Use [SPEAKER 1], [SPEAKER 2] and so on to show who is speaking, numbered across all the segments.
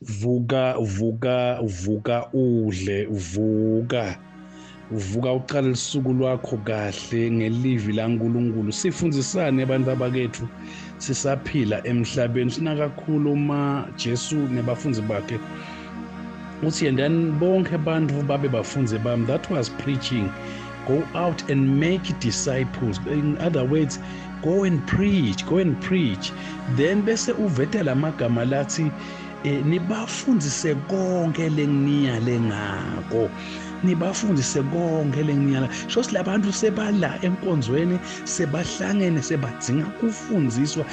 [SPEAKER 1] vuka udle uvuka uqale lisuku lwakho kahle ngelivi laNkulunkulu. Sifundisane abantu abakethu sisaphila emhlabeni. Sina kakhulu uma Jesu nebafunzi bakhe uthi yendani bonke abantu babe bafunzi bami. That was preaching. Go out and make disciples. In other words, go and preach. Then bese uvete lamagama lathi nibafundise konke lengiyale ngako. Nibafundise konke lengiyala. Sho silabantu sebala enkonzweni sebahlangene sebadzinga kufundiswa.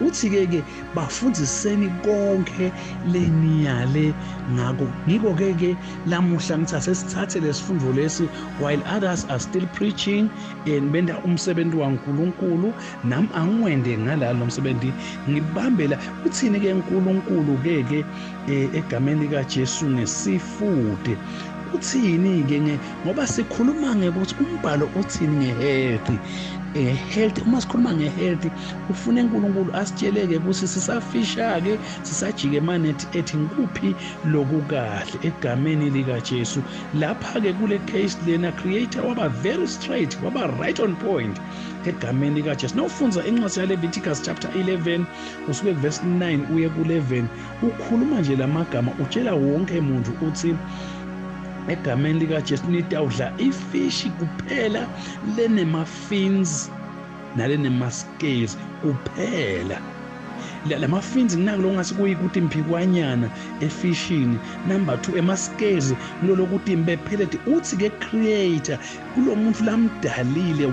[SPEAKER 1] Uthi ke bafundiseni konke lengiyale ngako. Ngiko ke lamuhla ngithathe sithathe lesifundo lesi while others are still preaching and benda umsebenzi waNkulunkulu, nami angwende ngalalo umsebenzi ngibambela. Uthini ke uNkulunkulu ke egameni likaJesu ngesifude uthini ke ngoba sikhuluma ngekuthi umbhalo uthini health. Uma sikhuluma health ufuna uNkulunkulu asitsheleke ukuthi sisafisha ke sisajike manethi ethi ngikuphi lokukahle egameni likaJesu. Lapha ke kule case lena creator waba very straight, waba right on point egameni likaJesu. Nawufunza incwadi yaLeviticus chapter 11 usuke verse 9 uye ku11 ukhuluma nje lamagama utshela wonke umuntu uthi egameni likaJesu nitawudla ifishi kuphela lenema-fins nalene-scales kuphela. Lama-fins nginakulo ngase kuyikuthi mphikwane efishini. Number 2 ema-scales ngilolo ukuthi impepheleti. Uthi ke creator kulo muntu lamdalile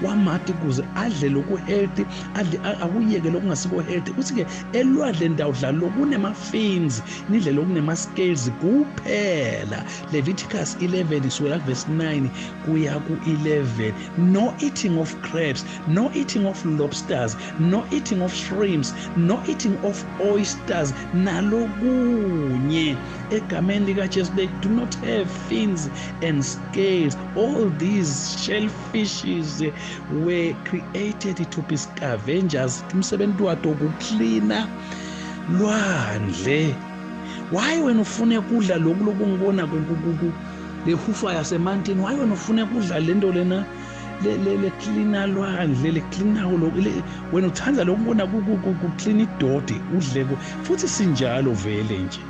[SPEAKER 1] wamati kuze adle loku healthy, adle akuyeke lokungasiko healthy. Uthi ke elwadle ndawudla lokunema-fins nidle lokunema-scales kuphela. Leviticus 11 sura verse 9 kuya ku11. No eating of crabs, no eating of lobsters, no eating of shrimps, no eating of oysters nalokunye egameni likaJesu. They do not have fins and scales. All these shellfishes were created to be scavengers. Umsebenzi wato ukucleana lwandle. Why wena ufune kudla lokhu lokungibona lehufa yasemantini? Why wena ufune kudla lento lena le cleaner lwandle le cleaner wena uthanda lokubona ku clean idodi udle futhi sinjalo vele nje.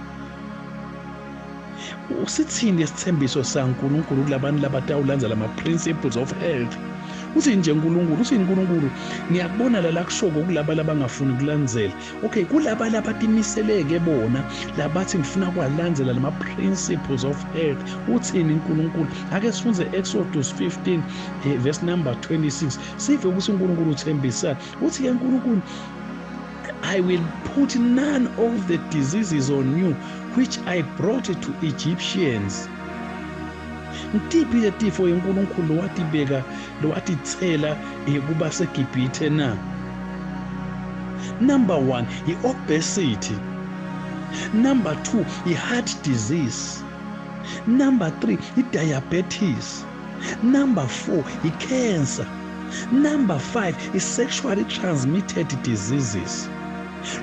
[SPEAKER 1] Usithini isithembiso saNkulunkulu kulabantu labatawulanza lama principles of health? Uthi nje uNkulunkulu ngiyakubona la kushoko kulaba labangafuni kulandzela. Okay, kulaba labatimiseleke bona labathi ngifuna kwalandzela lama principles of health. Uthini uNkulunkulu? Ake sifunze Exodus 15 verse number 26. Sive ukuthi uNkulunkulu uthembisa. Uthi ke uNkulunkulu, I will put none of the diseases on you which I brought to Egyptians. Ngitiphi letifo yeNkulunkulu watibeka lowatithela kuba seGibhithe na? Number 1 i-obesity. Number 2 i-heart disease. Number 3 i-diabetes. Number 4 i-cancer. Number 5 i-sexually transmitted diseases.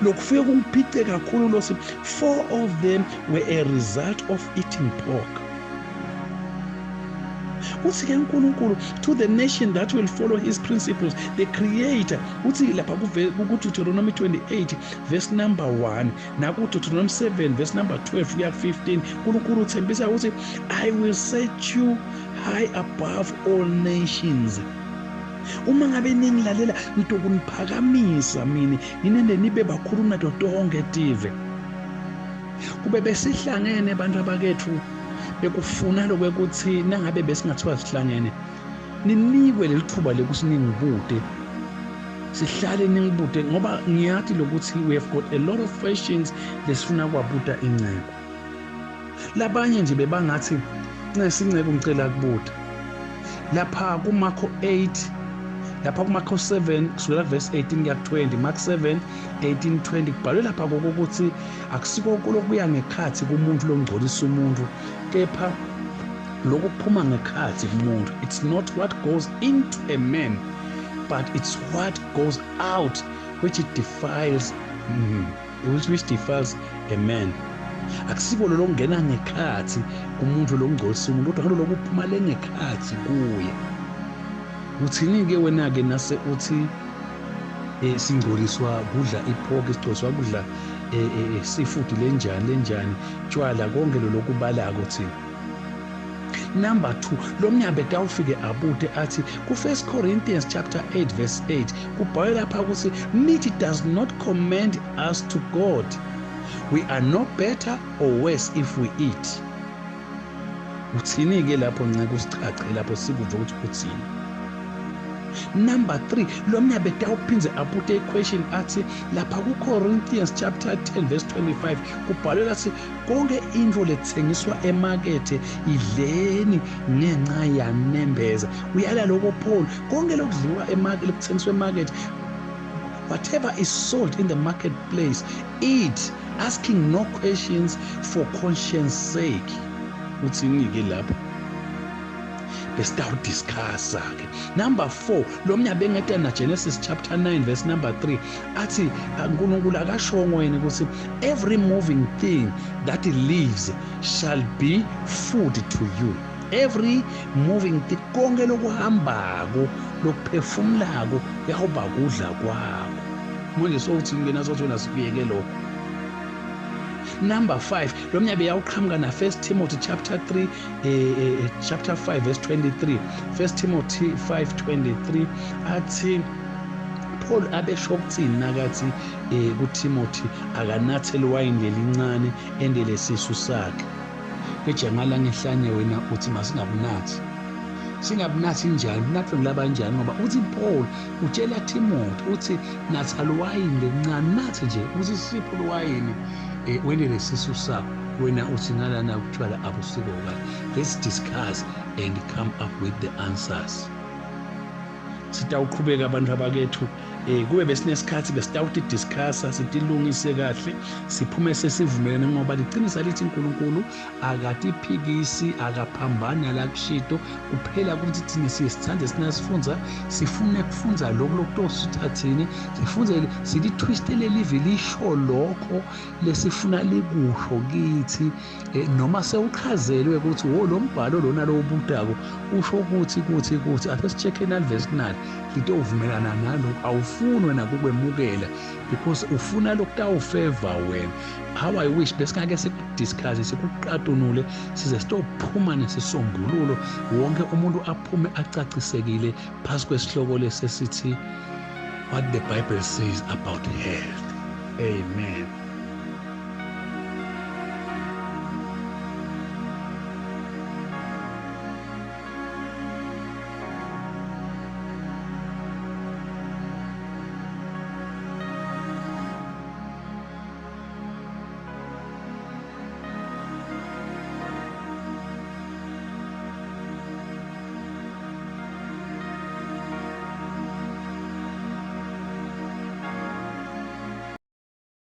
[SPEAKER 1] Lokufika kungiphice kakhulu losi 4 of them were a result of eating pork. Uthi ke uNkulunkulu to the nation that will follow his principles, the creator. Uthi lapha kuDeuteronomy 28 verse number 1 nakuDeuteronomy 7 verse number 12 kuya 15 uNkulunkulu uthembisa ukuthi I will set you high above all nations. Uma ngabe ningilalela ngitokuphakamisa mina nginende nibe bakhulu nato tonke tive. Kube besihlangene abantu abakethu bekufuna lokwekuthi nangabe besingathiwa sihlangene ninikwe lelithuba lokuthi ningibude sihlale ningibude ngoba ngiyathi lokuthi we have got a lot of questions lesifuna kwabuda incebo. Labanye nje bebangathi nesincebo ngicela kubuda lapha kuMarko 8 lapha kuMarko 7 kusukela verse 18 kuya 20. Mark 7 18-20 kubhalwe lapha ukuthi akusiko lokuya ngekhathi kumuntu longcolisa umuntu, kepha lokuphuma ngekhathi kumuntu. It's not what goes into a man, but it's what goes out which it defiles which defiles a man. Akusiko lo ngena ngekhathi kumuntu lo ngcolisa umuntu kodwa lo kuphuma lengekhathi kuye. Uthini ke wena ke nase uthi singcoliswa kudla ipork, sigcoliswa kudla seafood lenjani tshwala konke lokubalaka uthini. Number 2, lo mnyabe tawufike abude athi ku 1 Corinthians chapter 8 verse 8 kubhalwe lapha ukuthi meat does not commend us to God. We are no better or worse if we eat. Uthini ke lapho nceke usicace lapho sikuve ukuthi uthini. Number 3, lo mnyabe tawuphinze apute equation athi lapha ku Corinthians chapter 10 verse 25 kubhalwe lathi konke into lethengiswa emarket idleni ngenxa yanembeza. Uyala lokho Paul konke lokudliwa emarket lokuthengiswa emarket, whatever is sold in the marketplace, eat, asking no questions for conscience sake. Uthini ke lapho? Besitawudiscussa ke. Number 4, lo mnyabe ngeta na Genesis chapter 9 verse number 3 athi uNkulunkulu akashongo yena ukuthi every moving thing that lives shall be food to you. Every moving thing, konke lokuhambako lokuphefumulako yawuba kudla kwakho. Manje sokuthi ngena sothona sikuyeke lokho. Number 5, lo mnyabe yawuqhamuka na 1 Timothy chapter 3 chapter 5 verse 23. 1 Timothy 5:23 athi Paul abesho ukuthini nakathi kuTimothy akanathele wayini lelincane endele sisu sakhe. Kejangala ngehlanye wena uthi masingabunathi. Singabunathi njani? Bunathwe nglabanjani ngoba uthi Paul utshela Timothy uthi natha lwayini lelincane, nathi nje uthi sipho lwayini wendele sisu sakho. Wena uthi ngalana kuthiwa abusiko kahle. Let's discuss and come up with the answers. Sitawuqhubeka abantu abakethu kube besinesikhathi besitawuthi discussa sitilungise kahle siphume sesivumelana ngoba liqinisa lithi uNkulunkulu akatiphikisi akaphambana la kushido kuphela ukuthi thina siyisithande sinasifunza sifune kufunza lokutosithathini sifunze silitwistele live lisho lokho lesifuna likusho kithi noma sewuchazelwe ukuthi wo lo mbhalo lona lo ubudako usho ukuthi ase sicheke na verse 9 litovumelana nalo awufuni wena kukwemukela because ufuna lokutawufavor wena. How I wish besingake sikudiscuss sikuqatunule size sitophuma nesisombululo wonke umuntu aphume acacisekile phasi kwesihloko lesesithi what the Bible says about health. Amen.